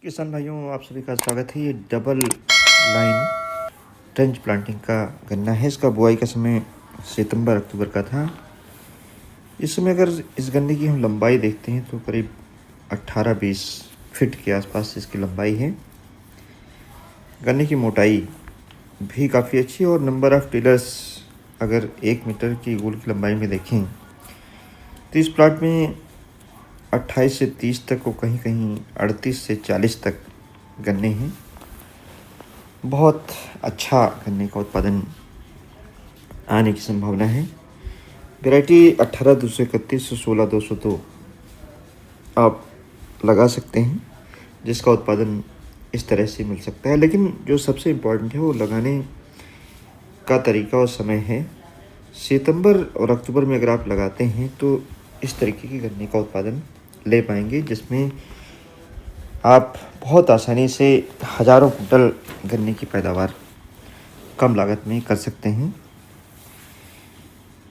किसान भाइयों, आप सभी का स्वागत है। ये डबल लाइन ट्रेंच प्लांटिंग का गन्ना है। इसका बुआई का समय सितंबर अक्टूबर का था। इस समय अगर इस गन्ने की हम लंबाई देखते हैं तो करीब 18-20 फीट के आसपास इसकी लंबाई है। गन्ने की मोटाई भी काफ़ी अच्छी है और नंबर ऑफ़ टिलर्स अगर 1 मीटर की गोल की लंबाई में देखें तो इस प्लॉट में 28 से 30 तक और कहीं कहीं 38 से 40 तक गन्ने हैं। बहुत अच्छा गन्ने का उत्पादन आने की संभावना है। वैरायटी 18-231 से 16-200 तो आप लगा सकते हैं, जिसका उत्पादन इस तरह से मिल सकता है। लेकिन जो सबसे इम्पोर्टेंट है वो लगाने का तरीका और समय है। सितंबर और अक्टूबर में अगर आप लगाते हैं तो इस तरीके की गन्ने का उत्पादन ले पाएंगे, जिसमें आप बहुत आसानी से हज़ारों कुंटल गन्ने की पैदावार कम लागत में कर सकते हैं।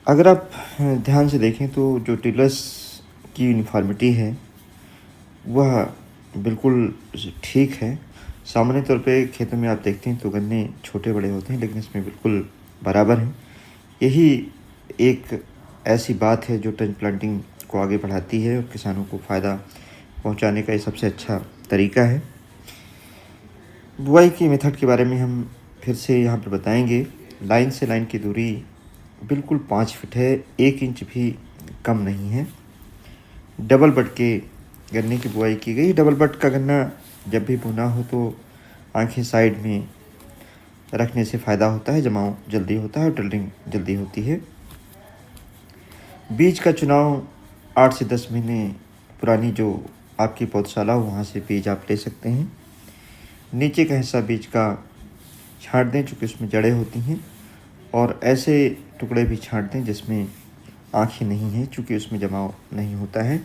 अगर आप ध्यान से देखें तो जो टिलर्स की यूनिफॉर्मिटी है वह बिल्कुल ठीक है। सामान्य तौर पे खेतों में आप देखते हैं तो गन्ने छोटे बड़े होते हैं, लेकिन इसमें बिल्कुल बराबर हैं। यही एक ऐसी बात है जो ट्रेंच प्लांटिंग को आगे बढ़ाती है और किसानों को फ़ायदा पहुंचाने का ये सबसे अच्छा तरीका है। बुआई की मेथड के बारे में हम फिर से यहाँ पर बताएंगे। लाइन से लाइन की दूरी बिल्कुल 5 फीट है, 1 इंच भी कम नहीं है। डबल बट के गन्ने की बुआई की गई। डबल बट का गन्ना जब भी बुना हो तो आंखें साइड में रखने से फ़ायदा होता है, जमाव जल्दी होता है और ड्रिलिंग जल्दी होती है। बीज का चुनाव 8 से 10 महीने पुरानी जो आपकी पौधशाला हो वहाँ से बीज आप ले सकते हैं। नीचे का हिस्सा बीज का छाँट दें, चूँकि उसमें जड़ें होती हैं, और ऐसे टुकड़े भी छाँट दें जिसमें आँखें नहीं हैं, चूँकि उसमें जमाव नहीं होता है।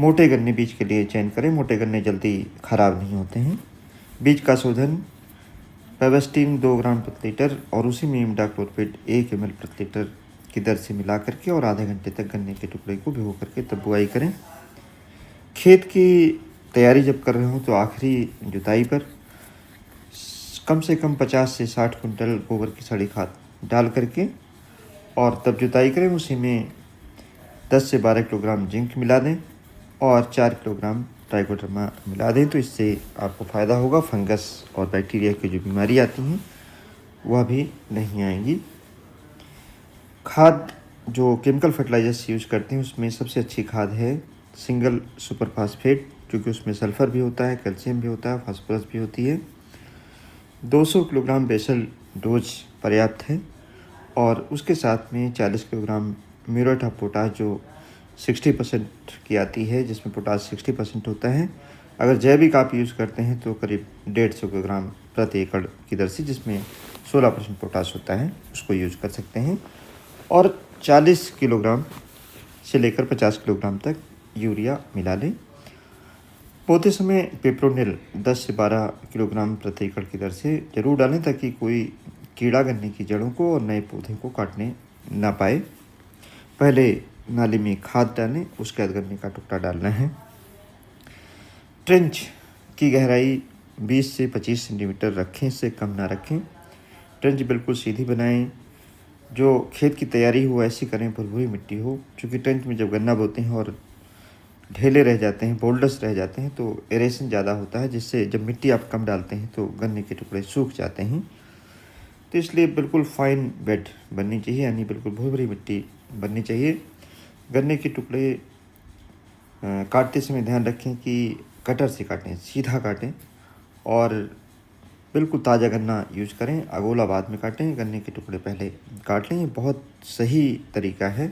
मोटे गन्ने बीज के लिए चयन करें। मोटे गन्ने जल्दी ख़राब नहीं होते हैं। बीज का शोधन पेवेस्टीन 2 ग्राम प्रति लीटर और उसी में इमिडाक्लोप्रिड 1 ml प्रति लीटर की दर से मिला करके और आधे घंटे तक गन्ने के टुकड़े को भिगो करके तब बुआई करें। खेत की तैयारी जब कर रहे हो तो आखिरी जुताई पर कम से कम 50 से 60 कुंटल गोबर की सड़ी खाद डाल करके और तब जुताई करें। उसी में 10 से 12 किलोग्राम जिंक मिला दें और 4 किलोग्राम ट्राइकोडर्मा मिला दें, तो इससे आपको फ़ायदा होगा। फंगस और बैक्टीरिया की जो बीमारी आती हैं वह भी नहीं आएंगी। खाद जो केमिकल फर्टिलाइजर्स यूज करते हैं उसमें सबसे अच्छी खाद है सिंगल सुपर फास्फेट, क्योंकि उसमें सल्फ़र भी होता है, कैल्शियम भी होता है, फास्फोरस भी होती है। 200 किलोग्राम बेसल डोज पर्याप्त है और उसके साथ में 40 किलोग्राम म्यूरेट ऑफ पोटाश जो 60% की आती है, जिसमें पोटाश 60% होता है। अगर जैविक आप यूज़ करते हैं तो करीब 150 किलोग्राम प्रति एकड़ की दर से, जिसमें 16% पोटाश होता है, उसको यूज कर सकते हैं। और 40 किलोग्राम से लेकर 50 किलोग्राम तक यूरिया मिला लें। बोते समय पेप्रोनिल 10 से 12 किलोग्राम प्रति एकड़ की दर से ज़रूर डालें, ताकि कोई कीड़ा गन्ने की जड़ों को और नए पौधे को काटने ना पाए। पहले नाली में खाद डालें, उसके बाद गन्ने का टुकड़ा डालना है। ट्रेंच की गहराई 20 से 25 सेंटीमीटर रखें, इससे कम ना रखें। ट्रेंच बिल्कुल सीधी बनाएं। जो खेत की तैयारी हो ऐसी करें, भुरभुरी मिट्टी हो, क्योंकि ट्रेंच में जब गन्ना बोते हैं और ढेले रह जाते हैं, बोल्डर्स रह जाते हैं, तो एरेशन ज़्यादा होता है, जिससे जब मिट्टी आप कम डालते हैं तो गन्ने के टुकड़े सूख जाते हैं। तो इसलिए बिल्कुल फाइन बेड बननी चाहिए, यानी बिल्कुल भुरभुरी मिट्टी बननी चाहिए। गन्ने के टुकड़े काटते समय ध्यान रखें कि कटर से काटें, सीधा काटें और बिल्कुल ताज़ा गन्ना यूज करें। अगोला बाद में काटें, गन्ने के टुकड़े पहले काट लें। ये बहुत सही तरीका है।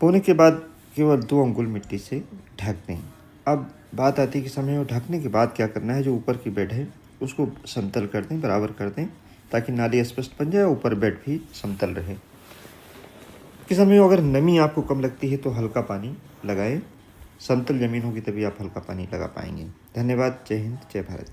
बोने के बाद केवल 2 अंगुल मिट्टी से ढक दें। अब बात आती है कि समय ढकने के बाद क्या करना है। जो ऊपर की बेड है उसको समतल कर दें, बराबर कर दें, ताकि नाली स्पष्ट बन जाए, ऊपर बेड भी समतल रहे। कि समय अगर नमी आपको कम लगती है तो हल्का पानी लगाएं। समतल ज़मीन होगी तभी आप हल्का पानी लगा पाएंगे। धन्यवाद। जय हिंद, जय भारत।